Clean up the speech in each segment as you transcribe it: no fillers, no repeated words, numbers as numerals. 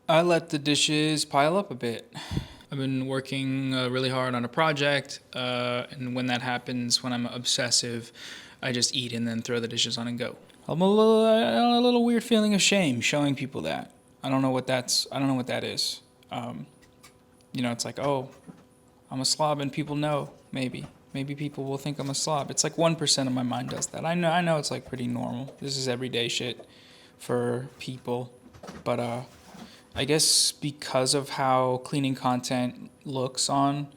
I let the dishes pile up a bit. I've been working really hard on a project, and when that happens, when I'm obsessive, I just eat and then throw the dishes on and go. A little weird feeling of shame showing people that. I don't know what that's. I don't know what that is. Um, it's like, oh, I'm a slob, and people know. Maybe people will think I'm a slob. It's like 1% of my mind does that. I know it's like pretty normal. This is everyday shit for people, but I guess because of how cleaning content looks on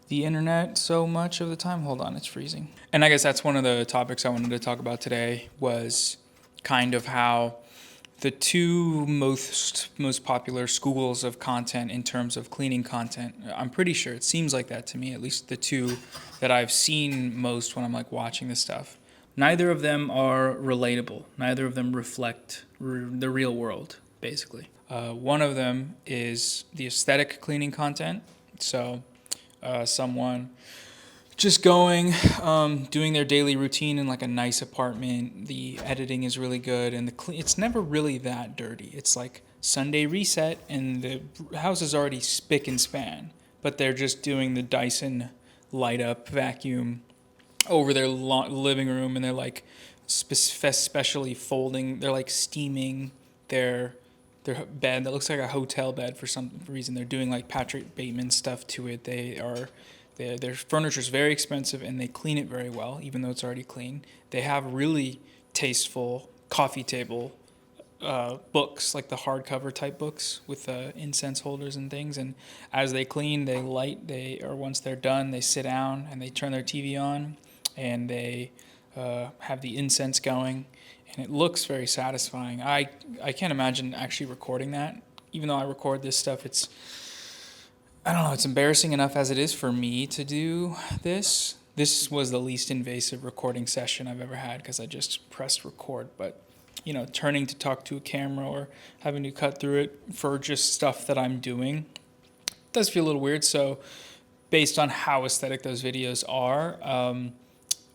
the internet so much of the time. Hold on, it's freezing. And I guess that's one of the topics I wanted to talk about today was kind of how the two most popular schools of content in terms of cleaning content. I'm pretty sure it seems like that to me, at least the two that I've seen most when I'm like watching this stuff. Neither of them are relatable. Neither of them reflect the real world, basically. One of them is the aesthetic cleaning content. So, someone just going, doing their daily routine in like a nice apartment. The editing is really good, and it's never really that dirty. It's like Sunday reset, and the house is already spick and span, but they're just doing the Dyson light up vacuum over their living room, and they're like specially folding. They're like steaming their their bed that looks like a hotel bed for some reason. They're doing like Patrick Bateman stuff to it. Their furniture is very expensive, and they clean it very well, even though it's already clean. They have really tasteful coffee table books, like the hardcover type books with incense holders and things. And as they clean, they light. Or once they're done, they sit down and they turn their TV on, and they have the incense going, and it looks very satisfying. I can't imagine actually recording that. Even though I record this stuff, I don't know, it's embarrassing enough as it is for me to do this. This was the least invasive recording session I've ever had because I just pressed record. But, turning to talk to a camera or having to cut through it for just stuff that I'm doing does feel a little weird. So, based on how aesthetic those videos are,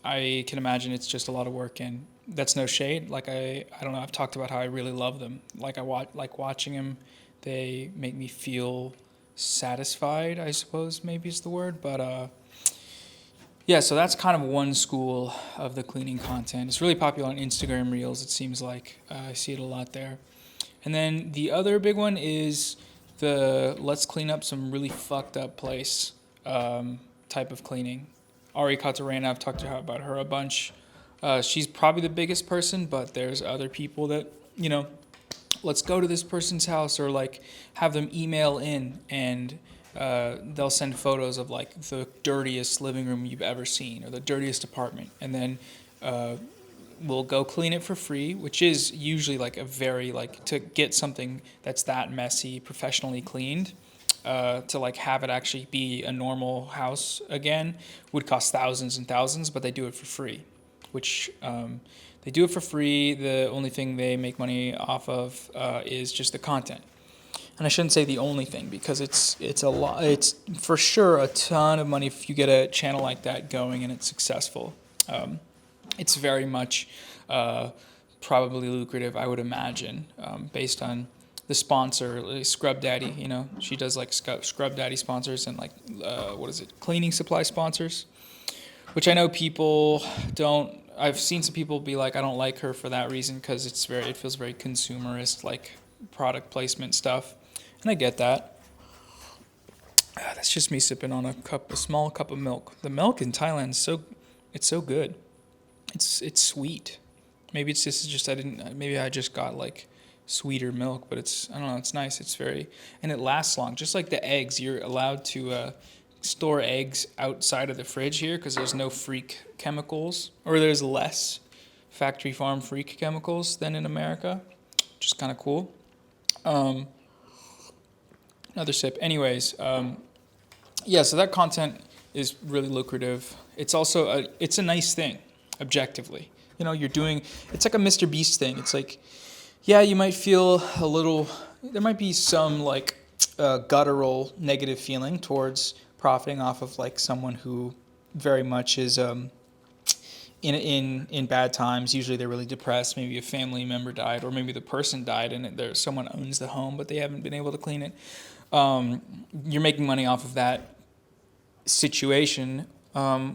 I can imagine it's just a lot of work, and that's no shade. Like I don't know. I've talked about how I really love them. Like watching them. They make me feel satisfied, I suppose maybe is the word. But yeah. So that's kind of one school of the cleaning content. It's really popular on Instagram Reels. It seems like I see it a lot there. And then the other big one is the let's clean up some really fucked up place type of cleaning. Ari Katarina, I've talked to her about her a bunch. She's probably the biggest person, but there's other people that, let's go to this person's house, or like have them email in, and they'll send photos of like the dirtiest living room you've ever seen or the dirtiest apartment. And then we'll go clean it for free, which is usually like a very, like, to get something that's that messy professionally cleaned. To like have it actually be a normal house again would cost thousands and thousands, but they do it for free, which they do it for free. The only thing they make money off of is just the content. And I shouldn't say the only thing, because it's a lot. It's for sure a ton of money if you get a channel like that going and it's successful. It's very much probably lucrative, I would imagine, based on the sponsor, like Scrub Daddy. She does like Scrub Daddy sponsors and like cleaning supply sponsors, which I know people don't. I've seen some people be like, I don't like her for that reason, because it feels very consumerist, like product placement stuff, and I get that. That's just me sipping on a small cup of milk. The milk in Thailand it's so good. It's sweet. Maybe it's just I didn't. Maybe I just got like sweeter milk, but I don't know. It's nice. And it lasts long. Just like the eggs, you're allowed to store eggs outside of the fridge here because there's no freak chemicals, or there's less factory farm freak chemicals than in America, which is kind of cool. Another sip. Anyways, yeah. So that content is really lucrative. It's also it's a nice thing, objectively. It's like a Mr. Beast thing. It's like, yeah, you might feel there might be some like guttural negative feeling towards profiting off of like someone who very much is in bad times. Usually they're really depressed. Maybe a family member died, or maybe the person died and someone owns the home, but they haven't been able to clean it. You're making money off of that situation,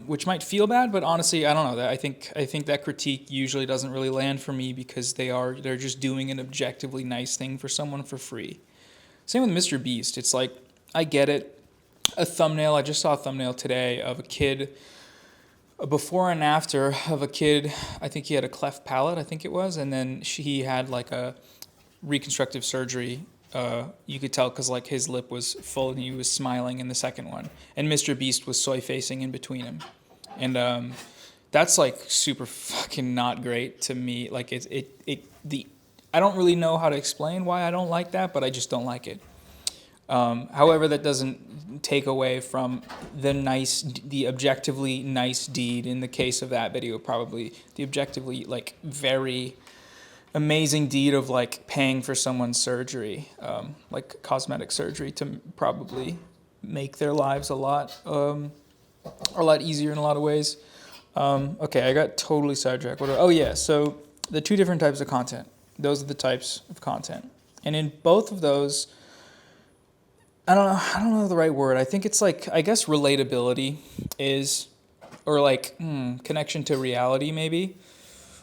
which might feel bad, but honestly, I don't know. I think that critique usually doesn't really land for me because they're just doing an objectively nice thing for someone for free. Same with Mr. Beast. It's like, I get it. A thumbnail. I just saw a thumbnail today of a kid, a before and after of a kid. I think he had a cleft palate, I think it was, and then he had like a reconstructive surgery. You could tell because like his lip was full and he was smiling in the second one, and Mr. Beast was soy facing in between him, and that's like super fucking not great to me. Like I don't really know how to explain why I don't like that, but I just don't like it. However, that doesn't take away from the objectively nice deed. In the case of that video, probably the objectively like very amazing deed of like paying for someone's surgery, like cosmetic surgery, to probably make their lives a lot easier in a lot of ways. Okay, I got totally sidetracked. Oh yeah, so the two different types of content. Those are the types of content, and in both of those, I don't know the right word. I think it's like, I guess relatability is, or like connection to reality maybe,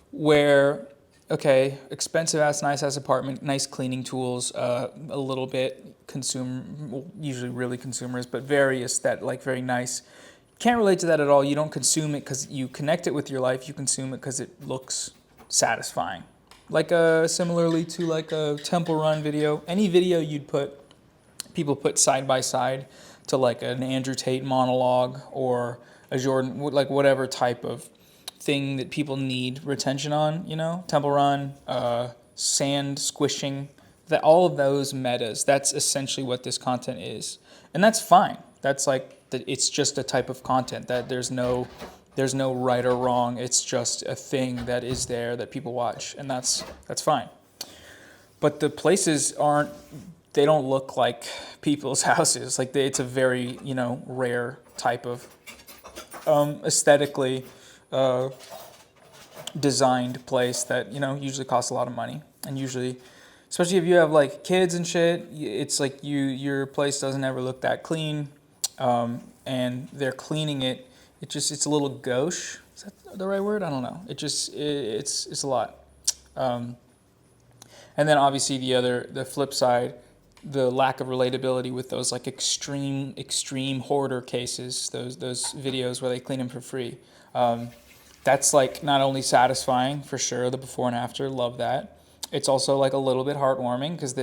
where, okay, expensive ass, nice ass apartment, nice cleaning tools, a little bit usually really consumers, but various that like very nice. Can't relate to that at all. You don't consume it because you connect it with your life. You consume it because it looks satisfying. Like similarly to like a Temple Run video, any video people put side by side to like an Andrew Tate monologue or a Jordan, like whatever type of thing that people need retention on, Temple Run, sand squishing, that all of those metas, that's essentially what this content is. And that's fine. That's like, it's just a type of content that there's no right or wrong. It's just a thing that is there that people watch, and that's fine. But the places they don't look like people's houses. Like it's a very, rare type of aesthetically designed place that, usually costs a lot of money. And usually, especially if you have like kids and shit, it's like your place doesn't ever look that clean. And they're cleaning it. It's a little gauche. Is that the right word? I don't know. It's a lot. And then obviously the flip side, the lack of relatability with those like extreme hoarder cases, those videos where they clean them for free. That's like not only satisfying for sure, the before and after, love that. It's also like a little bit heartwarming because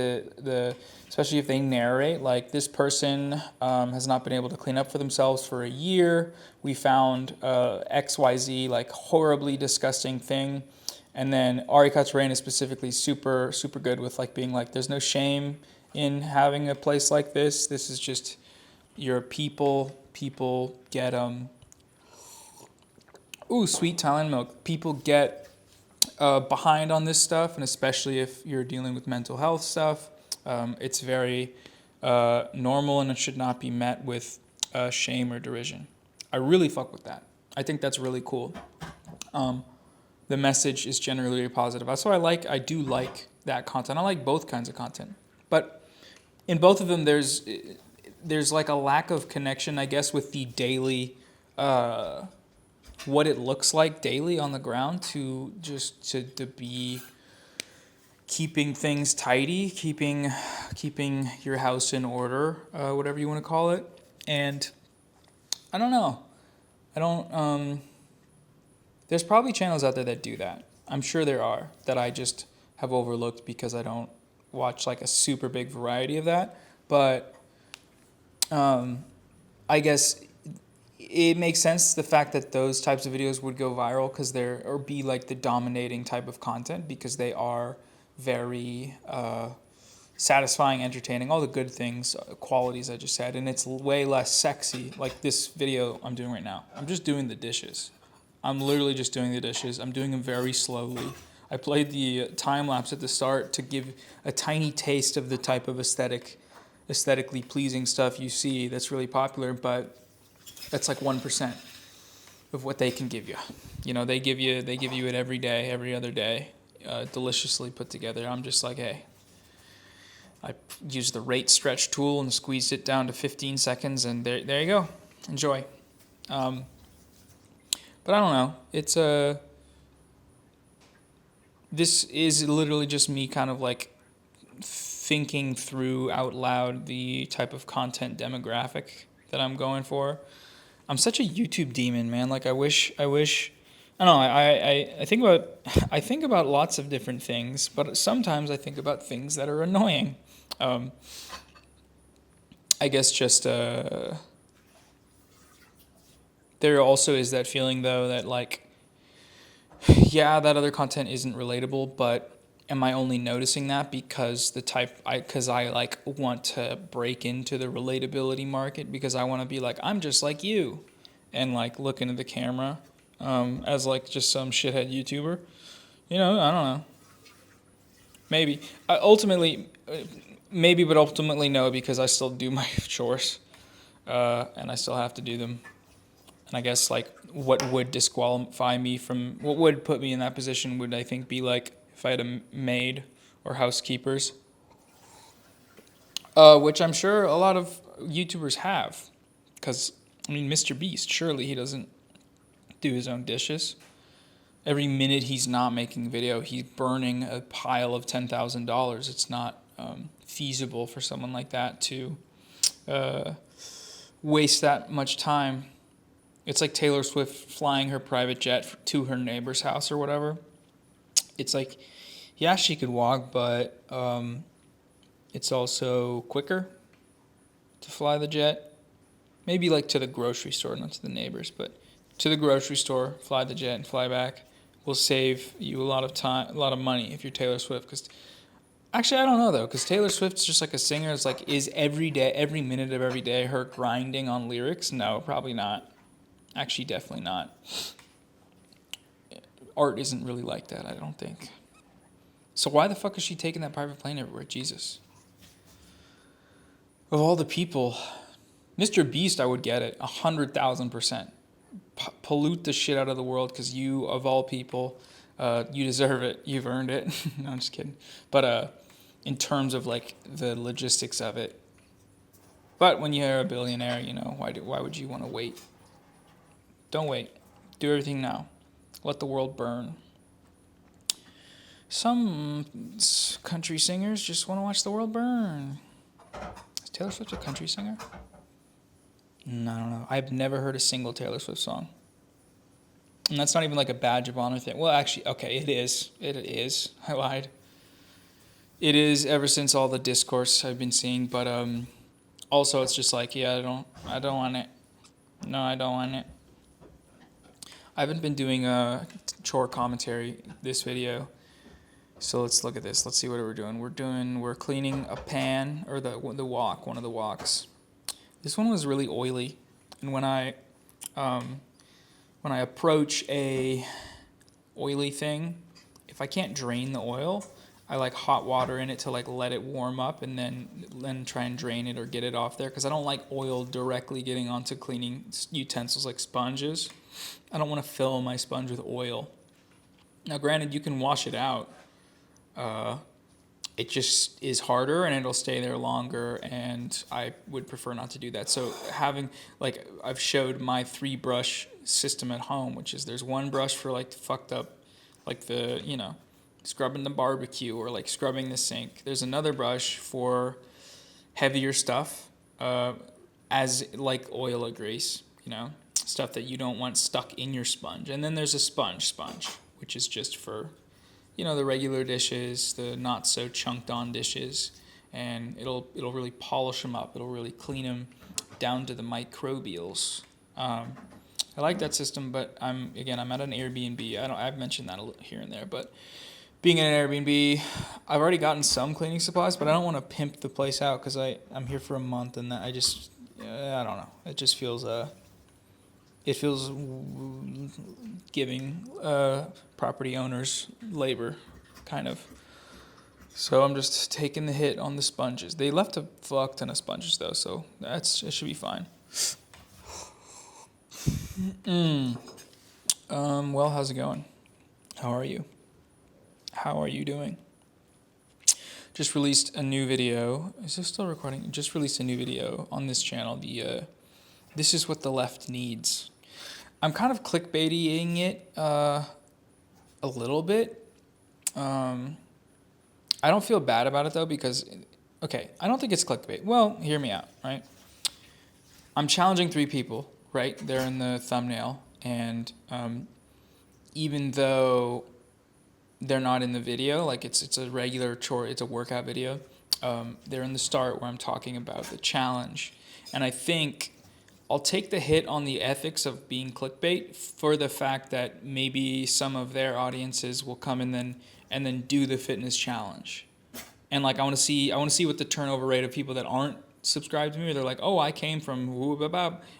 especially if they narrate, like this person has not been able to clean up for themselves for a year. We found XYZ like horribly disgusting thing. And then Ari Katsurain is specifically super, super good with like being like, there's no shame in having a place like this. This is just your people get sweet Thailand milk. People get behind on this stuff, and especially if you're dealing with mental health stuff, it's very normal, and it should not be met with shame or derision. I really fuck with that. I think that's really cool. The message is generally positive. That's why I do like that content. I like both kinds of content, but in both of them, there's like a lack of connection, I guess, with the daily, what it looks like daily on the ground to be keeping things tidy, keeping your house in order, whatever you want to call it. And I don't know. There's probably channels out there that do that. I'm sure there are, that I just have overlooked because I don't watch like a super big variety of that. But I guess it makes sense, the fact that those types of videos would go viral because be like the dominating type of content, because they are very satisfying, entertaining, all the good things, qualities I just said, and it's way less sexy. Like this video I'm doing right now, I'm just doing the dishes. I'm literally just doing the dishes. I'm doing them very slowly. I played the time lapse at the start to give a tiny taste of the type of aesthetically pleasing stuff you see that's really popular, but that's like 1%. of what they can give you. You know, they give you it every day, every other day, deliciously put together. I'm just like, hey, I used the rate stretch tool and squeezed it down to 15 seconds, and there you go. Enjoy. But I don't know. It's this is literally just me kind of like thinking through out loud the type of content demographic that I'm going for. I'm such a YouTube demon, man. Like I wish I don't know, I think about lots of different things, but sometimes I think about things that are annoying. I guess just there also is that feeling though that like, yeah, that other content isn't relatable, but am I only noticing that because I like want to break into the relatability market because I want to be like, I'm just like you, and like look into the camera as like just some shithead YouTuber. You know, I don't know. Maybe. Maybe, but ultimately no, because I still do my chores and I still have to do them. And I guess like what would disqualify me from, what would put me in that position would I think be like if I had a maid or housekeepers, which I'm sure a lot of YouTubers have. Because, I mean, Mr. Beast, surely he doesn't do his own dishes. Every minute he's not making a video, he's burning a pile of $10,000. It's not feasible for someone like that to waste that much time. It's like Taylor Swift flying her private jet to her neighbor's house or whatever. It's like, yeah, she could walk, but it's also quicker to fly the jet. Maybe like to the grocery store, not to the neighbors, but to the grocery store, fly the jet and fly back will save you a lot of time, a lot of money if you're Taylor Swift. Because actually, I don't know though, because Taylor Swift's just like a singer. It's like, is every day, every minute of every day, her grinding on lyrics? No, probably not. Actually, definitely not. Art isn't really like that, I don't think. So why the fuck is she taking that private plane everywhere? Jesus. Of all the people, Mr. Beast, I would get it, 100,000%. Pollute the shit out of the world because you, of all people, you deserve it. You've earned it. No, I'm just kidding. But in terms of like the logistics of it. But when you're a billionaire, you know, why would you want to wait? Don't wait. Do everything now. Let the world burn. Some country singers just want to watch the world burn. Is Taylor Swift a country singer? No, I don't know. I've never heard a single Taylor Swift song. And that's not even like a badge of honor thing. Well, actually, okay, it is. It is. I lied. It is ever since all the discourse I've been seeing. But also, it's just like, yeah, I don't want it. No, I don't want it. I haven't been doing a chore commentary this video, so let's look at this. Let's see what we're doing. We're cleaning a pan, or one of the woks. This one was really oily, and when I approach a oily thing, if I can't drain the oil, I like hot water in it to like let it warm up and then try and drain it or get it off there, because I don't like oil directly getting onto cleaning utensils like sponges. I don't want to fill my sponge with oil. Now, granted, you can wash it out. It just is harder and it'll stay there longer, and I would prefer not to do that. So having, like, I've showed my 3-brush system at home, which is there's one brush for like fucked up, like the, you know, scrubbing the barbecue or like scrubbing the sink. There's another brush for heavier stuff, as like oil or grease, you know, stuff that you don't want stuck in your sponge. And then there's a sponge, which is just for, you know, the regular dishes, the not so chunked on dishes, and it'll really polish them up. It'll really clean them down to the microbials. I like that system, but I'm at an Airbnb. I've mentioned that here and there, but being in an Airbnb, I've already gotten some cleaning supplies, but I don't want to pimp the place out because I'm here for a month, and I don't know. It just feels giving property owners labor, kind of. So I'm just taking the hit on the sponges. They left a fuck ton of sponges though, so it should be fine. Well, how's it going? How are you? How are you doing? Just released a new video. Is this still recording? Just released a new video on this channel. This is what the left needs. I'm kind of clickbaiting it a little bit. I don't feel bad about it though because, okay, I don't think it's clickbait. Well, hear me out, right? I'm challenging 3 people, right? They're in the thumbnail, and even though they're not in the video, like it's a regular chore, it's a workout video. They're in the start where I'm talking about the challenge, and I think I'll take the hit on the ethics of being clickbait for the fact that maybe some of their audiences will come and then do the fitness challenge, and like I want to see what the turnover rate of people that aren't subscribed to me, they're like, oh, I came from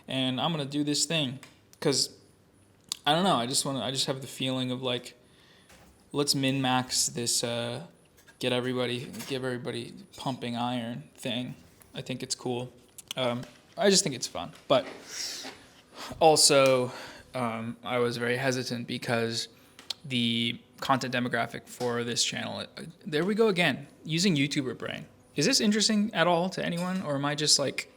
and I'm gonna do this thing, because I don't know, I just have the feeling of like, let's min max this give everybody pumping iron thing. I think it's cool. I just think it's fun. But also, I was very hesitant because the content demographic for this channel, there we go again, using YouTuber brain. Is this interesting at all to anyone, or am I just like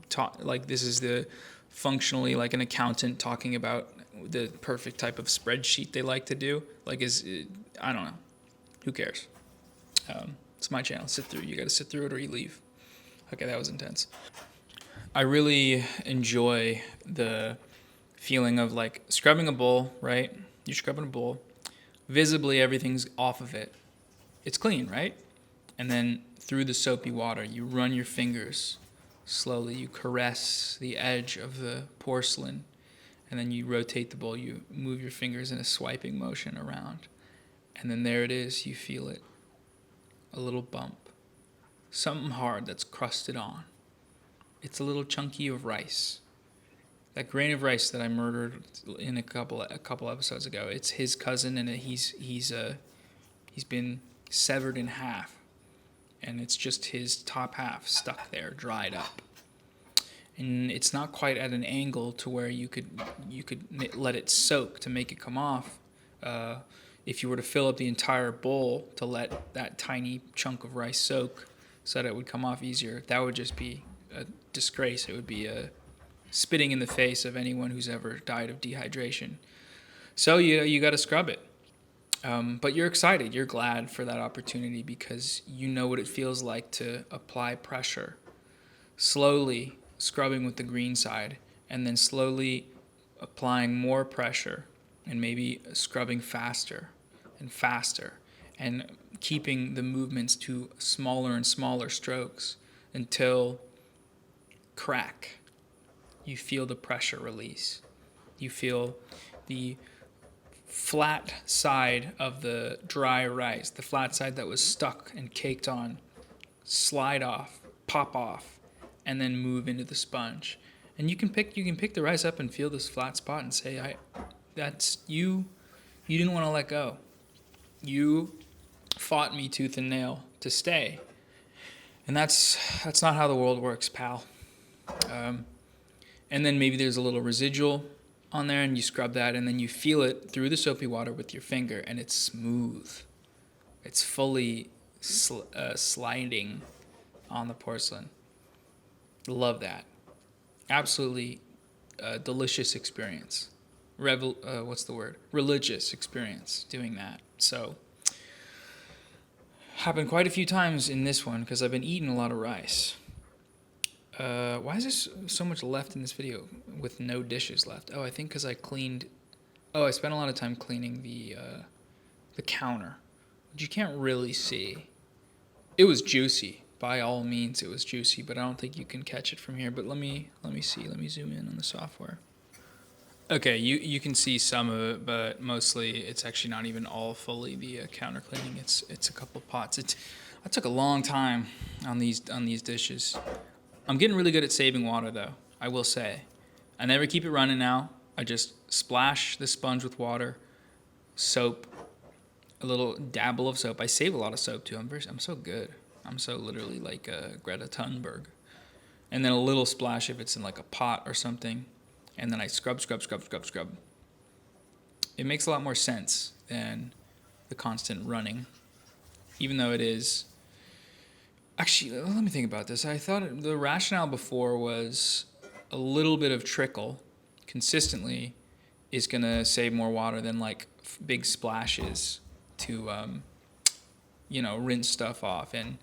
this is the functionally like an accountant talking about the perfect type of spreadsheet they like to do? Like, I don't know. Who cares? It's my channel. Sit through. You got to sit through it or you leave. Okay, that was intense. I really enjoy the feeling of like scrubbing a bowl, right? You're scrubbing a bowl. Visibly, everything's off of it. It's clean, right? And then through the soapy water, you run your fingers slowly. You caress the edge of the porcelain, and then you rotate the bowl. You move your fingers in a swiping motion around, and then there it is. You feel it. A little bump. Something hard that's crusted on. It's a little chunky of rice. That grain of rice that I murdered in a couple episodes ago. It's his cousin, and he's been severed in half, and it's just his top half stuck there, dried up. And it's not quite at an angle to where you could let it soak to make it come off. If you were to fill up the entire bowl to let that tiny chunk of rice soak so that it would come off easier, that would just be a disgrace. It would be a spitting in the face of anyone who's ever died of dehydration. So you got to scrub it. But you're excited. You're glad for that opportunity because you know what it feels like to apply pressure. Slowly scrubbing with the green side, and then slowly applying more pressure, and maybe scrubbing faster and faster, and keeping the movements to smaller and smaller strokes until crack. You feel the pressure release. You feel the flat side of the dry rice, the flat side that was stuck and caked on, slide off, pop off, and then move into the sponge. And you can pick the rice up and feel this flat spot and say, that's you. You didn't want to let go. You fought me tooth and nail to stay. And that's not how the world works, pal. And then maybe there's a little residual on there, and you scrub that, and then you feel it through the soapy water with your finger, and it's smooth. It's fully sliding on the porcelain. Love that. Absolutely delicious experience. Religious experience doing that. So, happened quite a few times in this one because I've been eating a lot of rice. Why is there so much left in this video with no dishes left? Oh, I think because I spent a lot of time cleaning the counter, which you can't really see. It was juicy. By all means, it was juicy, but I don't think you can catch it from here. But let me see. Let me zoom in on the software. Okay, you can see some of it, but mostly it's actually not even all fully the counter cleaning. It's a couple of pots. I took a long time on these dishes. I'm getting really good at saving water, though, I will say. I never keep it running now. I just splash the sponge with water, soap, a little dabble of soap. I save a lot of soap, too. I'm so good. I'm so literally like Greta Thunberg. And then a little splash if it's in like a pot or something. And then I scrub. it makes a lot more sense than the constant running, even though it is. Actually, let me think about this. I thought the rationale before was a little bit of trickle consistently is going to save more water than like big splashes to, rinse stuff off. And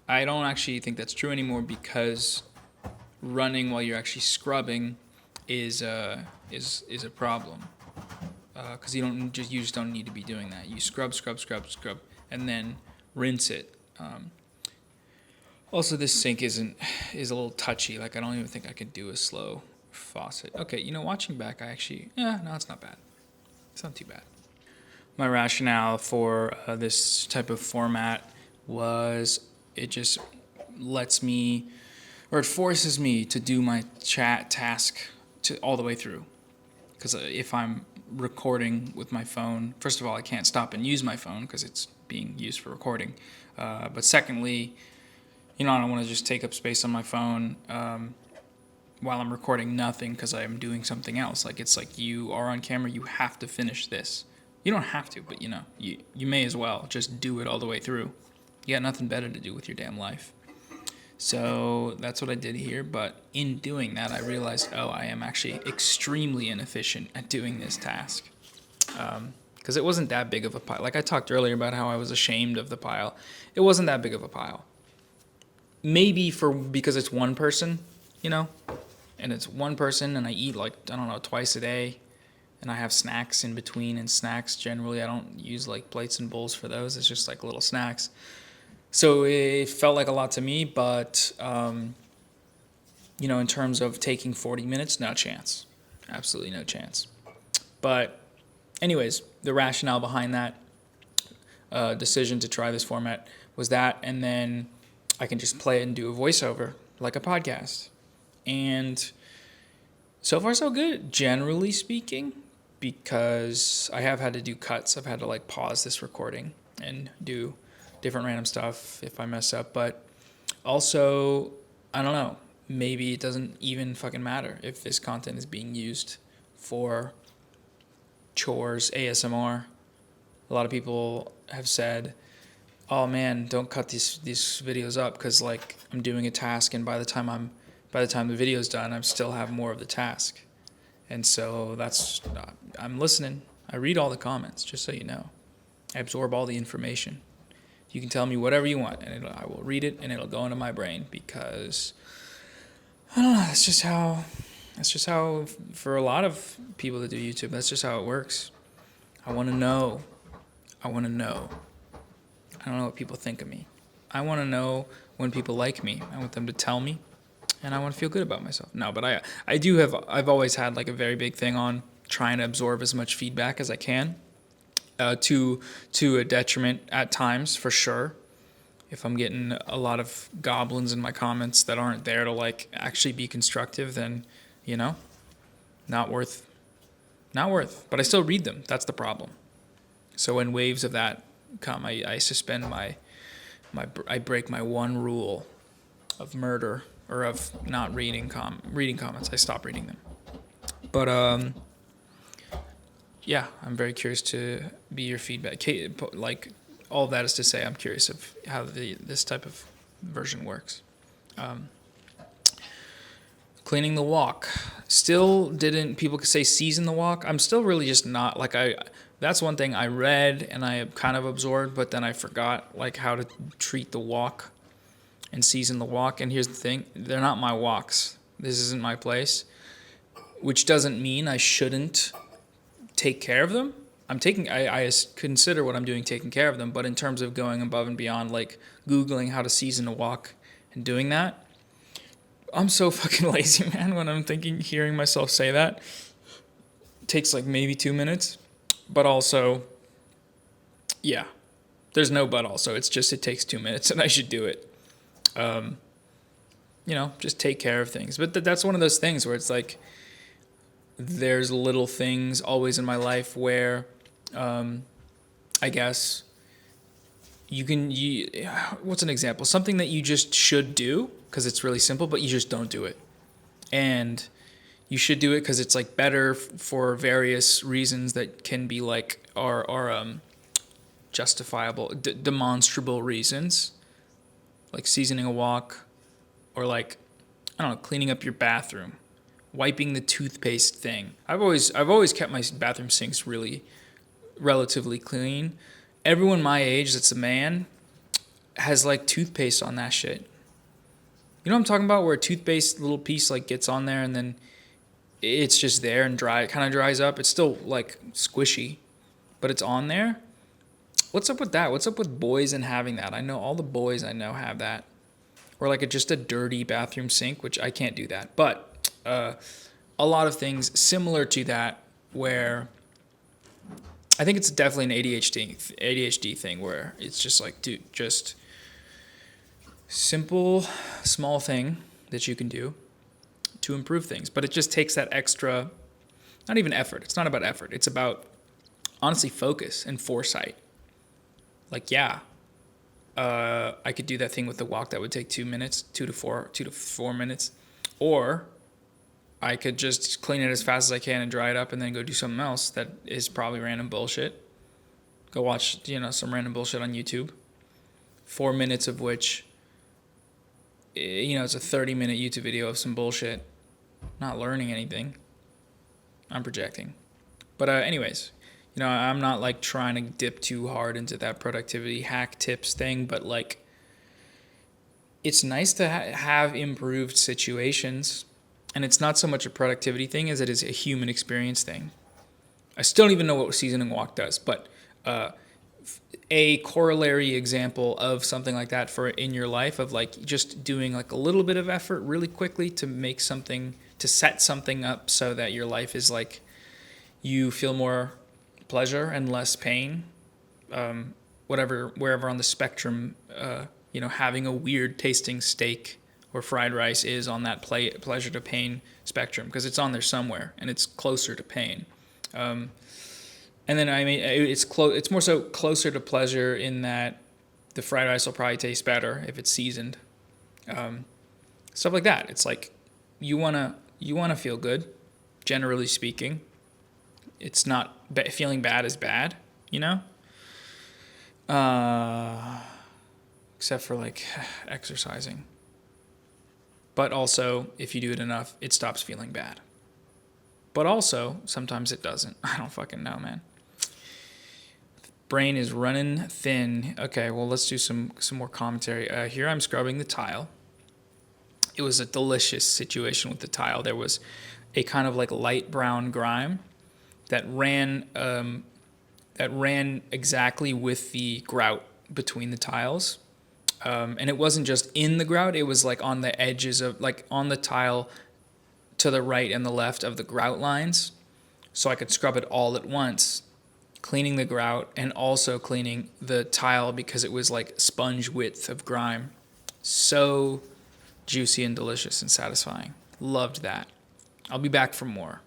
I don't actually think that's true anymore because running while you're actually scrubbing is a problem. Because you just don't need to be doing that. You scrub, and then rinse it. Also, this sink is a little touchy. Like, I don't even think I could do a slow faucet. Okay, watching back, no, it's not bad. It's not too bad. My rationale for this type of format was it just lets me, or it forces me to do my chat task all the way through. Because if I'm recording with my phone, first of all, I can't stop and use my phone because it's being used for recording. But secondly, I don't want to just take up space on my phone while I'm recording nothing because I'm doing something else. Like, it's like you are on camera, you have to finish this. You don't have to, but you may as well just do it all the way through. You got nothing better to do with your damn life. So that's what I did here, but in doing that, I realized, I am actually extremely inefficient at doing this task. Because it wasn't that big of a pile. Like I talked earlier about how I was ashamed of the pile. It wasn't that big of a pile. Maybe because it's one person, and it's one person, and I eat twice a day, and I have snacks in between, and snacks generally I don't use like plates and bowls for those. It's just like little snacks. So it felt like a lot to me, but in terms of taking 40 minutes, no chance, absolutely no chance. But anyways, the rationale behind that decision to try this format was that, and then I can just play it and do a voiceover like a podcast. And so far so good, generally speaking, because I have had to do cuts. I've had to like pause this recording and do different random stuff if I mess up. But also, I don't know, maybe it doesn't even fucking matter if this content is being used for chores, ASMR. A lot of people have said, oh man, don't cut these videos up because like I'm doing a task, and by the time the video's done, I still have more of the task. And so I'm listening. I read all the comments, just so you know. I absorb all the information. You can tell me whatever you want, and I will read it, and it'll go into my brain because I don't know. That's just how for a lot of people that do YouTube, that's just how it works. I want to know. I don't know what people think of me. I want to know when people like me. I want them to tell me, and I want to feel good about myself. No, but I've always had like a very big thing on trying to absorb as much feedback as I can, to a detriment at times, for sure. If I'm getting a lot of goblins in my comments that aren't there to like actually be constructive, then, not worth. But I still read them. That's the problem. So when waves of that come, I suspend I break my one rule of murder, or of not reading comments. I stop reading them. But yeah, I'm very curious to be your feedback. Like, all of that is to say, I'm curious of how this type of version works. Cleaning the walk. Still didn't, people could say season the walk. I'm still really just not, like, that's one thing I read and I kind of absorbed, but then I forgot, like, how to treat the walk and season the walk. And here's the thing, they're not my walks. This isn't my place, which doesn't mean I shouldn't take care of them. I consider what I'm doing taking care of them, but in terms of going above and beyond, like Googling how to season a walk and doing that, I'm so fucking lazy, man. When I'm hearing myself say that, it takes like maybe 2 minutes, but also, yeah, there's no but also. It's just, it takes 2 minutes and I should do it. Just take care of things. But that's one of those things where it's like, there's little things always in my life where, I guess what's an example? Something that you just should do because it's really simple, but you just don't do it. And You should do it because it's like better for various reasons that can be like are justifiable, demonstrable reasons, like seasoning a wok, or like, I don't know, cleaning up your bathroom, wiping the toothpaste thing. I've always kept my bathroom sinks really relatively clean. Everyone my age that's a man has like toothpaste on that shit. You know what I'm talking about? Where a toothpaste little piece like gets on there and then it's just there and dry. It kind of dries up. It's still like squishy, but it's on there. What's up with that? What's up with boys and having that? I know all the boys I know have that. Or like just a dirty bathroom sink, which I can't do that. But a lot of things similar to that where I think it's definitely an ADHD thing where it's just like, dude, just simple, small thing that you can do to improve things. But it just takes that extra, not even effort. It's not about effort. It's about, honestly, focus and foresight. Like, yeah, I could do that thing with the wok that would take 2 minutes, 2 to 4 minutes. Or I could just clean it as fast as I can and dry it up and then go do something else that is probably random bullshit. Go watch, some random bullshit on YouTube. 4 minutes of which, it's a 30-minute YouTube video of some bullshit. Not learning anything. I'm projecting. But anyways, I'm not like trying to dip too hard into that productivity hack tips thing, but like it's nice to have improved situations. And it's not so much a productivity thing as it is a human experience thing. I still don't even know what seasoning wok does, but a corollary example of something like that for in your life of like just doing like a little bit of effort really quickly to set something up so that your life is like you feel more pleasure and less pain, wherever on the spectrum, having a weird tasting steak or fried rice is on that pleasure to pain spectrum, because it's on there somewhere and it's closer to pain. And then it's more so closer to pleasure in that the fried rice will probably taste better if it's seasoned. Stuff like that. It's like you wanna feel good, generally speaking. It's not feeling bad is bad, except for like exercising. But also, if you do it enough, it stops feeling bad. But also, sometimes it doesn't. I don't fucking know, man. Brain is running thin. Okay, well, let's do some more commentary. Here I'm scrubbing the tile. It was a delicious situation with the tile. There was a kind of like light brown grime that ran exactly with the grout between the tiles. And it wasn't just in the grout, it was like on the edges of, like on the tile to the right and the left of the grout lines. So I could scrub it all at once, cleaning the grout and also cleaning the tile because it was like sponge width of grime. So juicy and delicious and satisfying. Loved that. I'll be back for more.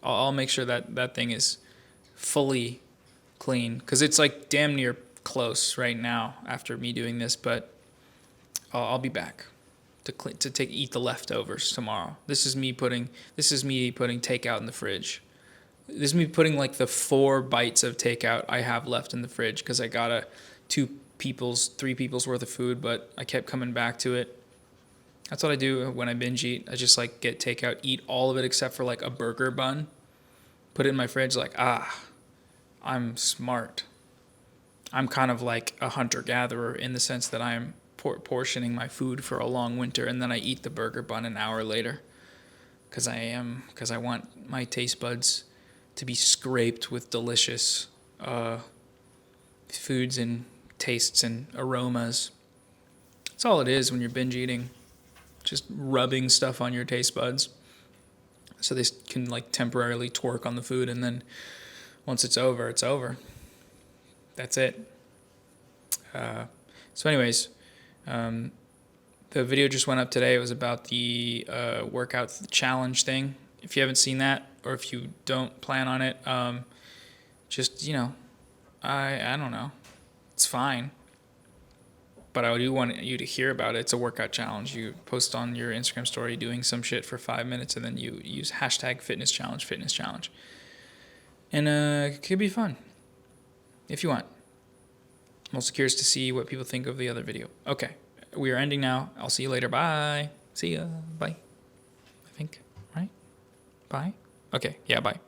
I'll make sure that thing is fully clean because it's like damn near close right now after me doing this, but I'll be back to eat the leftovers tomorrow. This is me putting takeout in the fridge. This is me putting like the 4 bites of takeout I have left in the fridge because I got 3 people's worth of food, but I kept coming back to it. That's what I do when I binge eat. I just like get takeout, eat all of it except for like a burger bun, put it in my fridge like, I'm smart. I'm kind of like a hunter-gatherer in the sense that I'm portioning my food for a long winter and then I eat the burger bun an hour later because I want my taste buds to be scraped with delicious foods and tastes and aromas. That's all it is when you're binge eating. Just rubbing stuff on your taste buds so they can like temporarily torque on the food, and then once it's over, it's over. That's it. So anyways, the video just went up today. It was about the workout challenge thing. If you haven't seen that, or if you don't plan on it, just, I don't know. It's fine. but I do want you to hear about it. It's a workout challenge. You post on your Instagram story doing some shit for 5 minutes, and then you use hashtag fitness challenge. And it could be fun if you want. I'm also curious to see what people think of the other video. Okay, we are ending now. I'll see you later. Bye. See ya. Bye. I think, right? Bye? Okay, yeah, bye.